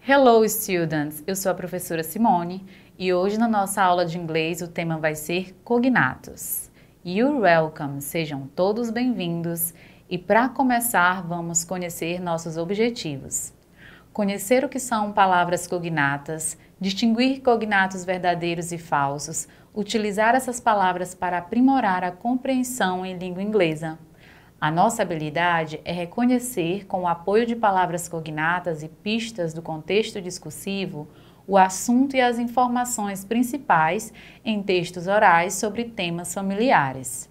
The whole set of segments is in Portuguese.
Hello, students! Eu sou a professora Simone e hoje na nossa aula de inglês o tema vai ser cognatos. You're welcome! Sejam todos bem-vindos e para começar vamos conhecer nossos objetivos. Conhecer o que são palavras cognatas, distinguir cognatos verdadeiros e falsos, utilizar essas palavras para aprimorar a compreensão em língua inglesa. A nossa habilidade é reconhecer, com o apoio de palavras cognatas e pistas do contexto discursivo, o assunto e as informações principais em textos orais sobre temas familiares.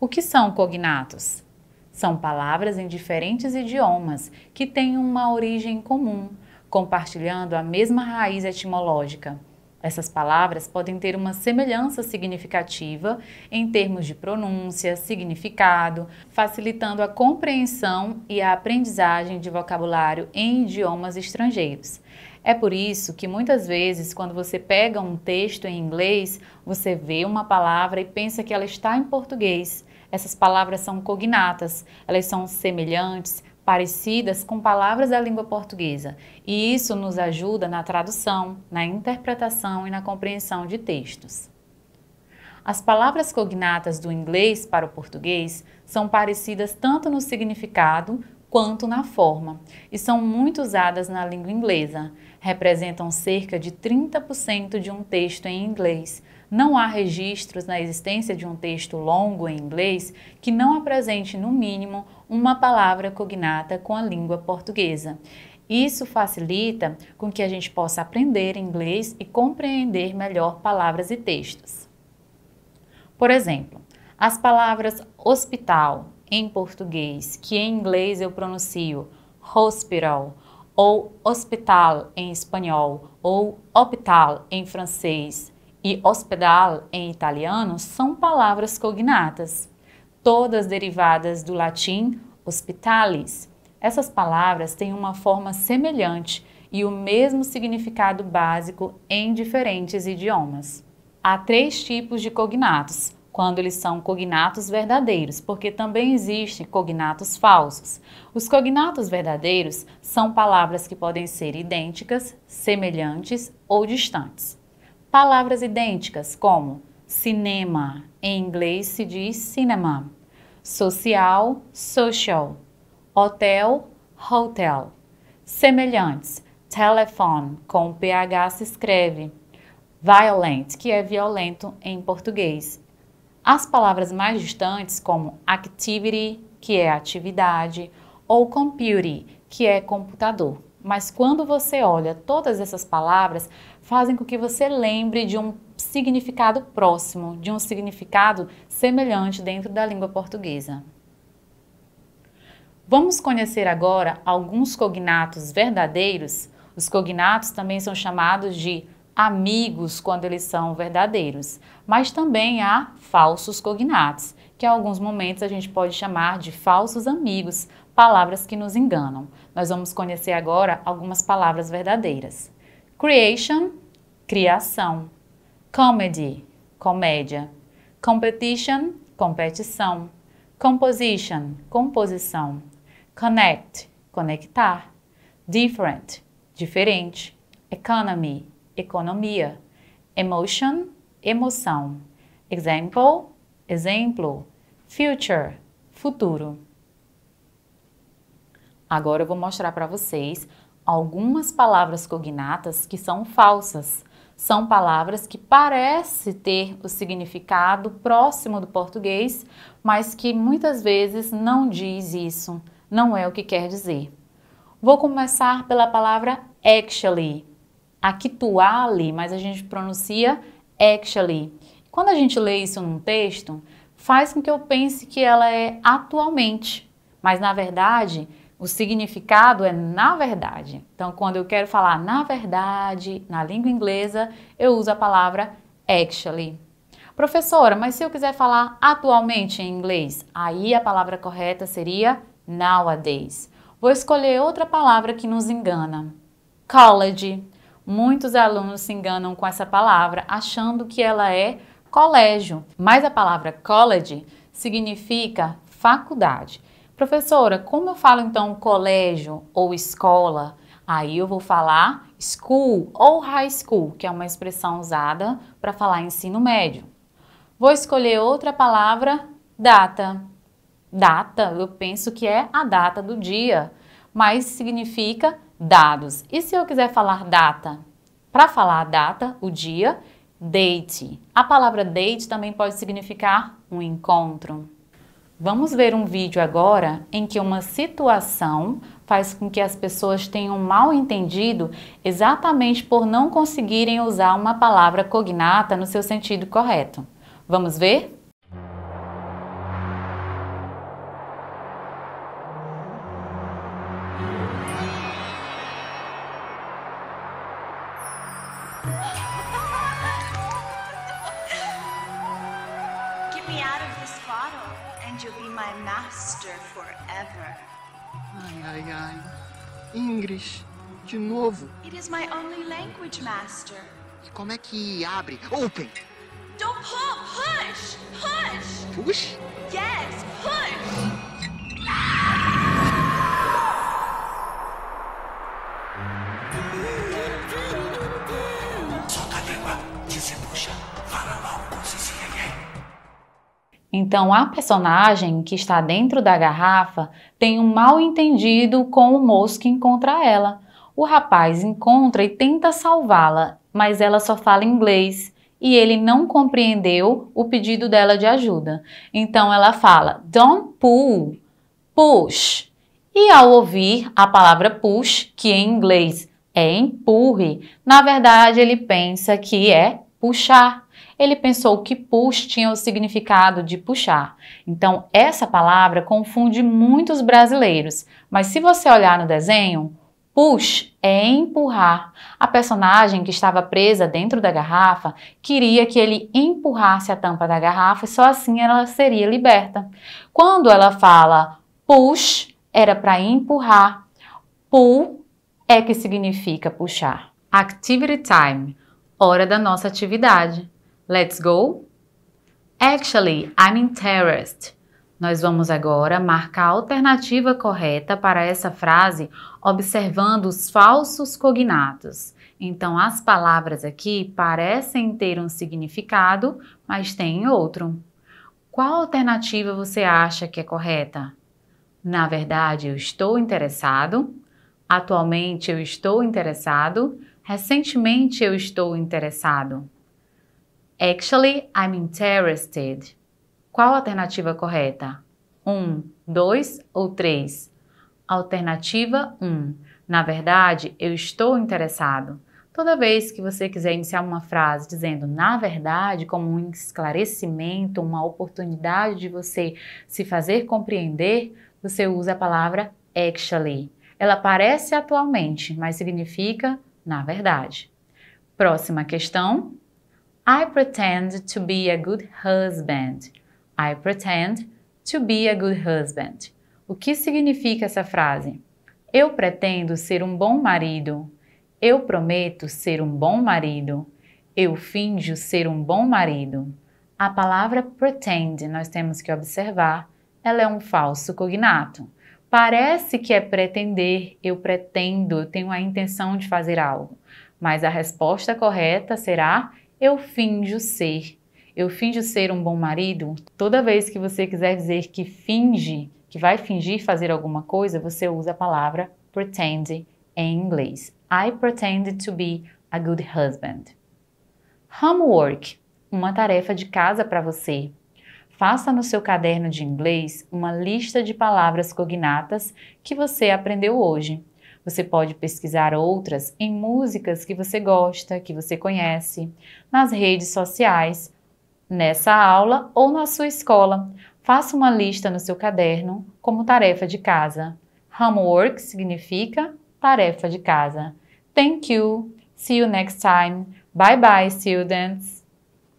O que são cognatos? São palavras em diferentes idiomas que têm uma origem comum, compartilhando a mesma raiz etimológica. Essas palavras podem ter uma semelhança significativa em termos de pronúncia, significado, facilitando a compreensão e a aprendizagem de vocabulário em idiomas estrangeiros. É por isso que muitas vezes, quando você pega um texto em inglês, você vê uma palavra e pensa que ela está em português. Essas palavras são cognatas, elas são semelhantes, parecidas com palavras da língua portuguesa, e isso nos ajuda na tradução, na interpretação e na compreensão de textos. As palavras cognatas do inglês para o português são parecidas tanto no significado quanto na forma, e são muito usadas na língua inglesa. Representam cerca de 30% de um texto em inglês. Não há registros na existência de um texto longo em inglês que não apresente, no mínimo, uma palavra cognata com a língua portuguesa. Isso facilita com que a gente possa aprender inglês e compreender melhor palavras e textos. Por exemplo, as palavras hospital em português, que em inglês eu pronuncio hospital, ou hospital em espanhol, ou hospital em francês, e hospital em italiano, são palavras cognatas, todas derivadas do latim hospitalis. Essas palavras têm uma forma semelhante e o mesmo significado básico em diferentes idiomas. Há 3 tipos de cognatos, quando eles são cognatos verdadeiros, porque também existem cognatos falsos. Os cognatos verdadeiros são palavras que podem ser idênticas, semelhantes ou distantes. Palavras idênticas como cinema, em inglês se diz cinema, social, social, hotel, hotel. Semelhantes, telephone, com PH se escreve, violent, que é violento em português. As palavras mais distantes como activity, que é atividade, ou computer, que é computador. Mas quando você olha todas essas palavras, fazem com que você lembre de um significado próximo, de um significado semelhante dentro da língua portuguesa. Vamos conhecer agora alguns cognatos verdadeiros. Os cognatos também são chamados de amigos quando eles são verdadeiros, mas também há falsos cognatos, que em alguns momentos a gente pode chamar de falsos amigos, palavras que nos enganam. Nós vamos conhecer agora algumas palavras verdadeiras. Creation, criação. Comedy, comédia. Competition, competição. Composition, composição. Connect, conectar. Different, diferente. Economy, economia. Emotion, emoção. Example, exemplo. Future, futuro. Agora eu vou mostrar para vocês algumas palavras cognatas que são falsas. São palavras que parecem ter o significado próximo do português, mas que muitas vezes não diz isso, não é o que quer dizer. Vou começar pela palavra actually. Actually, mas a gente pronuncia actually. Quando a gente lê isso num texto, faz com que eu pense que ela é atualmente, mas na verdade o significado é na verdade. Então, quando eu quero falar na verdade, na língua inglesa, eu uso a palavra actually. Professora, mas se eu quiser falar atualmente em inglês, aí a palavra correta seria nowadays. Vou escolher outra palavra que nos engana. College. Muitos alunos se enganam com essa palavra, achando que ela é colégio. Mas a palavra college significa faculdade. Professora, como eu falo então colégio ou escola? Aí eu vou falar school ou high school, que é uma expressão usada para falar ensino médio. Vou escolher outra palavra, data. Data, eu penso que é a data do dia, mas significa dados. E se eu quiser falar data? Para falar data, o dia, date. A palavra date também pode significar um encontro. Vamos ver um vídeo agora em que uma situação faz com que as pessoas tenham mal entendido exatamente por não conseguirem usar uma palavra cognata no seu sentido correto. Vamos ver? Get me out of this bottle, and you'll be my master forever. Ai, ai, ai. Ingrid, de novo. It is my only language, master. E como é que abre? Open! Don't pull! Push! Push! Push? Yes, push! Solta a língua, se puxa. Fala logo com Então, a personagem que está dentro da garrafa tem um mal entendido com o moço que encontra ela. O rapaz encontra e tenta salvá-la, mas ela só fala inglês e ele não compreendeu o pedido dela de ajuda. Então, ela fala, don't pull, push. E ao ouvir a palavra push, que em inglês é empurre, na verdade ele pensa que é puxar. Ele pensou que push tinha o significado de puxar. Então, essa palavra confunde muitos brasileiros. Mas se você olhar no desenho, push é empurrar. A personagem que estava presa dentro da garrafa queria que ele empurrasse a tampa da garrafa e só assim ela seria liberta. Quando ela fala push, era para empurrar. Pull é que significa puxar. Activity time, hora da nossa atividade. Let's go? Actually, I'm interested. Nós vamos agora marcar a alternativa correta para essa frase observando os falsos cognatos. Então, as palavras aqui parecem ter um significado, mas têm outro. Qual alternativa você acha que é correta? Na verdade, eu estou interessado. Atualmente, eu estou interessado. Recentemente, eu estou interessado. Actually, I'm interested. Qual a alternativa correta? 1, 2 ou 3? Alternativa 1. Na verdade, eu estou interessado. Toda vez que você quiser iniciar uma frase dizendo na verdade, como um esclarecimento, uma oportunidade de você se fazer compreender, você usa a palavra actually. Ela aparece atualmente, mas significa na verdade. Próxima questão. I pretend to be a good husband. I pretend to be a good husband. O que significa essa frase? Eu pretendo ser um bom marido. Eu prometo ser um bom marido. Eu finjo ser um bom marido. A palavra pretend, nós temos que observar, ela é um falso cognato. Parece que é pretender, eu pretendo, eu tenho a intenção de fazer algo. Mas a resposta correta será eu finjo ser. Eu finjo ser um bom marido. Toda vez que você quiser dizer que finge, que vai fingir fazer alguma coisa, você usa a palavra pretend em inglês. I pretend to be a good husband. Homework, uma tarefa de casa para você. Faça no seu caderno de inglês uma lista de palavras cognatas que você aprendeu hoje. Você pode pesquisar outras em músicas que você gosta, que você conhece, nas redes sociais, nessa aula ou na sua escola. Faça uma lista no seu caderno como tarefa de casa. Homework significa tarefa de casa. Thank you. See you next time. Bye bye, students.